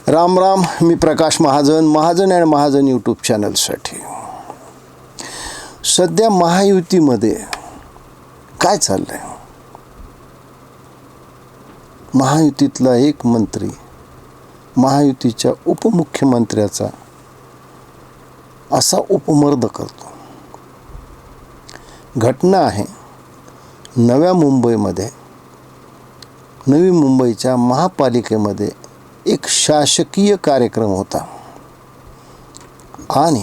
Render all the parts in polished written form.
राम राम. मी Prakash Mahajan, Mahajan and Mahajan YouTube चॅनलसाठी. सध्या महायुतीमध्ये काय चाललं आहे? महायुतीतला एक मंत्री महायुतीच्या उपमुख्यमंत्र्याचा असा उपमर्द करतो. घटना आहे नव्या मुंबईमध्ये, नवी मुंबईच्या महापालिकेमध्ये एक शासकीय कार्यक्रम होता आणि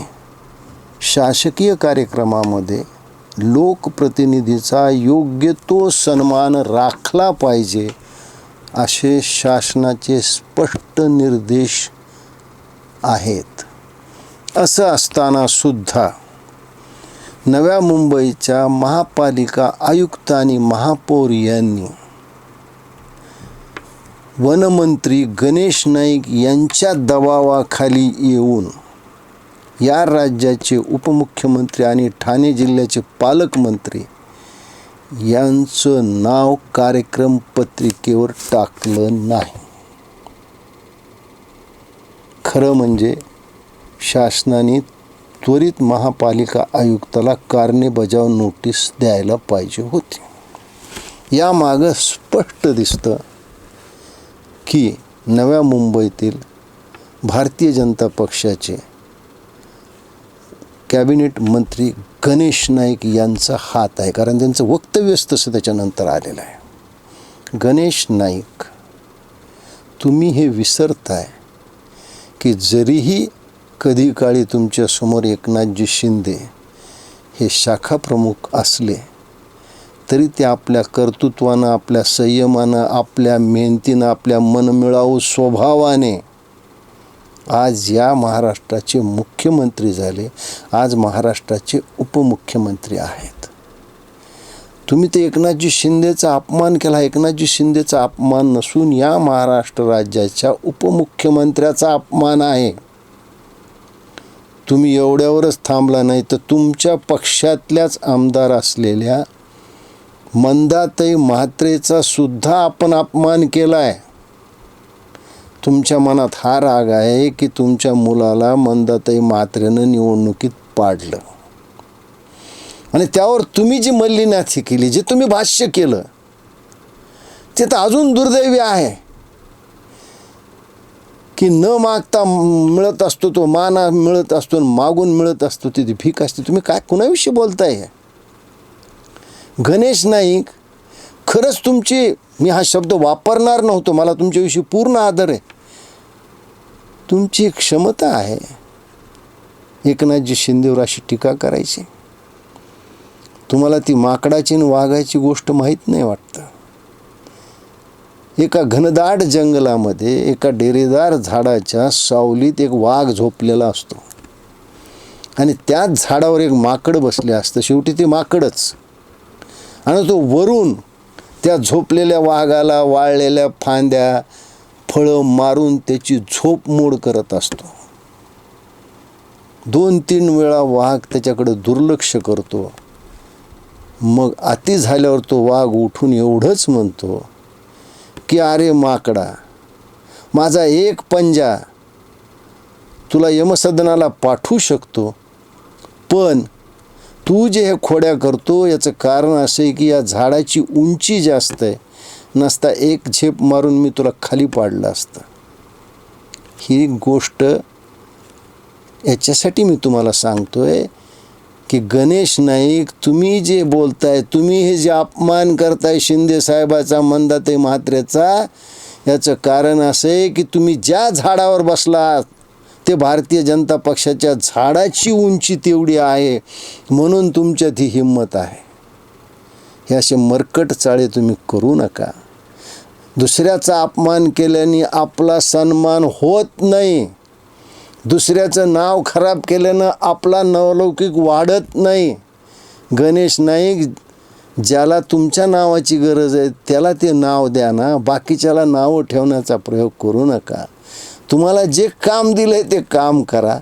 शासकीय कार्यक्रमामध्ये लोकप्रतिनिधीचा योग्य तो सन्मान राखला पाहिजे असे शासनाचे स्पष्ट निर्देश आहेत. असं असताना सुद्धा नव्या मुंबईच्या महापालिका आयुक्त आणि महापौर यांनी वनमंत्री गणेश नाईक यांच्या दबावाखाली येऊन या राज्याचे उपमुख्यमंत्री आणि ठाणे जिल्ह्याचे पालकमंत्री यांचं नाव कार्यक्रम पत्रिकेवर टाकलं नाही. खरं म्हणजे शासनाने त्वरित महापालिका आयुक्ताला कारणे बजाव नोटीस द्यायला पाहिजे होती. यामागं स्पष्ट दिसतं की नव्या मुंबईतील भारतीय जनता पक्षाचे कॅबिनेट मंत्री गणेश नाईक यांचा हात आहे. कारण त्यांचं वक्तव्यच तसं त्याच्यानंतर आलेलं आहे. गणेश नाईक, तुम्ही हे विसरताय की जरीही कधी काळी तुमच्यासमोर एकनाथजी शिंदे हे शाखा प्रमुख असले तरी ते आपल्या कर्तृत्वानं, आपल्या संयमानं, आपल्या मेहनतीनं, आपल्या मनमिळावू स्वभावाने आज या महाराष्ट्राचे मुख्यमंत्री झाले. आज महाराष्ट्राचे उपमुख्यमंत्री आहेत. तुम्ही ते एकनाथजी शिंदेचा अपमान केला. एकनाथजी शिंदेचा अपमान नसून या महाराष्ट्र राज्याच्या उपमुख्यमंत्र्याचा अपमान आहे. तुम्ही एवढ्यावरच थांबला नाही तर तुमच्या पक्षातल्याच आमदार असलेल्या मंदाताई म्हात्रेचा सुद्धा आपण अपमान केला आहे. तुमच्या मनात हा राग आहे की तुमच्या मुलाला मंदाताई म्हात्रेनं निवडणुकीत पाडलं आणि त्यावर तुम्ही जी मल्लीनाथी केली, जे तुम्ही भाष्य केलं, ते तर अजून दुर्दैवी आहे की न मागता मिळत असतो तो मान, मिळत असतो मागून मिळत असतो ती भीक असते. तुम्ही काय कुणाविषयी बोलताय? गणेश नाईक, खरंच तुमची, मी हा शब्द वापरणार नव्हतो, मला तुमच्याविषयी पूर्ण आदर आहे, तुमची क्षमता आहे एकनाथजी शिंदेवर अशी टीका करायची. तुम्हाला ती माकडाची आणि वाघाची गोष्ट माहीत नाही वाटतं. एका घनदाट जंगलामध्ये एका डेरेदार झाडाच्या सावलीत एक वाघ झोपलेला असतो आणि त्याच झाडावर एक माकड बसले असतं. शेवटी ते माकडच, आणि तो वरून त्या झोपलेल्या वाघाला वाळलेल्या फांद्या, फळं मारून त्याची झोप मोड करत असतो. 2-3 वेळा वाघ त्याच्याकडे दुर्लक्ष करतो. मग अति झाल्यावर तो वाघ उठून एवढंच म्हणतो की अरे माकडा, माझा एक पंजा तुला यमसदनाला पाठवू शकतो, पण तू जे हे खोड्या करतो याचं कारण असं आहे की या झाडाची उंची जास्त आहे, नसता एक झेप मारून मी तुला खाली पाडलं असतं. ही गोष्ट याच्यासाठी मी तुम्हाला सांगतोय की गणेश नाईक, तुम्ही जे बोलताय, तुम्ही हे जे अपमान करताय शिंदे साहेबाचा, मंदाताई म्हात्रेचा, याचं कारण असं आहे की तुम्ही ज्या झाडावर बसलात ते भारतीय जनता पक्षाच्या झाडाची उंची तेवढी आहे, म्हणून तुमच्यात ही हिंमत आहे. हे असे मरकट चाळे तुम्ही करू नका. दुसऱ्याचा अपमान केल्याने आपला सन्मान होत नाही. दुसऱ्याचं नाव खराब केल्यानं आपला नावलौकिक वाढत नाही. गणेश नाईक, ज्याला तुमच्या नावाची गरज आहे त्याला ते नाव द्या ना, बाकीच्याला नावं ठेवण्याचा प्रयोग करू नका. तुम्हाला जे काम दिलं आहे ते काम करा.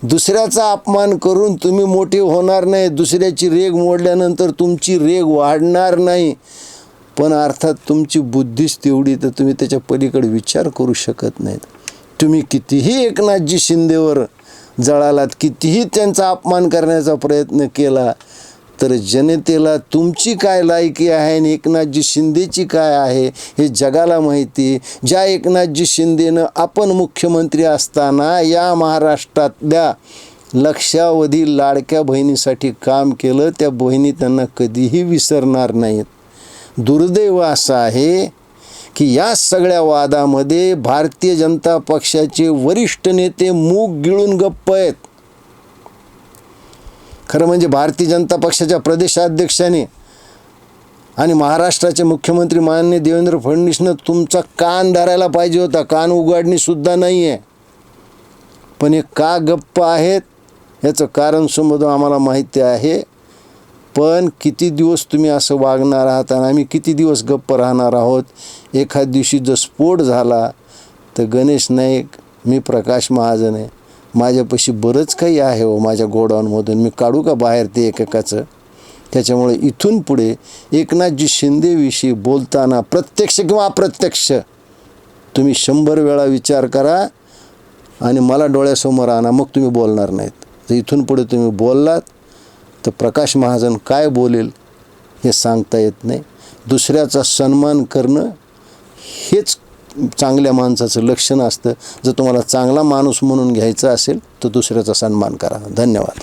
दुसऱ्याचा अपमान करून तुम्ही मोठे होणार नाही. दुसऱ्याची रेग मोडल्यानंतर तुमची रेग वाढणार नाही. पण अर्थात तुमची बुद्धीच तेवढी तर तुम्ही त्याच्या पलीकडे विचार करू शकत नाहीत. तुम्ही कितीही एकनाथजी शिंदेवर जळालात, कितीही त्यांचा अपमान करण्याचा प्रयत्न केला, तर जनतेला तुमची काय लायकी आहे आणि एकनाथजी शिंदेची काय आहे हे जगाला माहिती. ज्या एकनाथजी शिंदेनं आपण मुख्यमंत्री असताना या महाराष्ट्रातल्या लक्षावधी लाडक्या बहिणीसाठी काम केलं, त्या बहिणी त्यांना कधीही विसरणार नाहीत. दुर्दैव असं आहे की या सगळ्या वादामध्ये भारतीय जनता पक्षाचे वरिष्ठ नेते मूग गिळून गप्प आहेत. खरं म्हणजे भारतीय जनता पक्षाच्या प्रदेशाध्यक्षाने आणि महाराष्ट्राचे मुख्यमंत्री माननीय देवेंद्र फडणवीसनं तुमचा कान धरायला पाहिजे होता. कान उघडणीसुद्धा नाही आहे. पण हे का गप्प आहेत याचं कारण समोर आम्हाला माहिती आहे. पण किती दिवस तुम्ही असं वागणार आहात आणि आम्ही किती दिवस गप्प राहणार आहोत. एखाद दिवशी जर स्फोट झाला तर गणेश नाईक, मी प्रकाश महाजन आहे, माझ्यापाशी बरंच काही आहे हो माझ्या गोडाऊनमधून, मी काढू का बाहेर ते एकेकाचं. त्याच्यामुळे इथून पुढे एकनाथजी शिंदेविषयी बोलताना प्रत्यक्ष किंवा अप्रत्यक्ष तुम्ही 100 वेळा विचार करा आणि मला डोळ्यासमोर आणा, मग तुम्ही बोलणार नाहीत. तर इथून पुढे तुम्ही बोललात तर प्रकाश महाजन काय बोलेल हे सांगता येत नाही. दुसऱ्याचा सन्मान करणं हेच चांगल्या माणसाचं लक्षण असतं. जर तुम्हाला चांगला माणूस म्हणून घ्यायचा असेल तर दुसऱ्याचा सन्मान करा. धन्यवाद.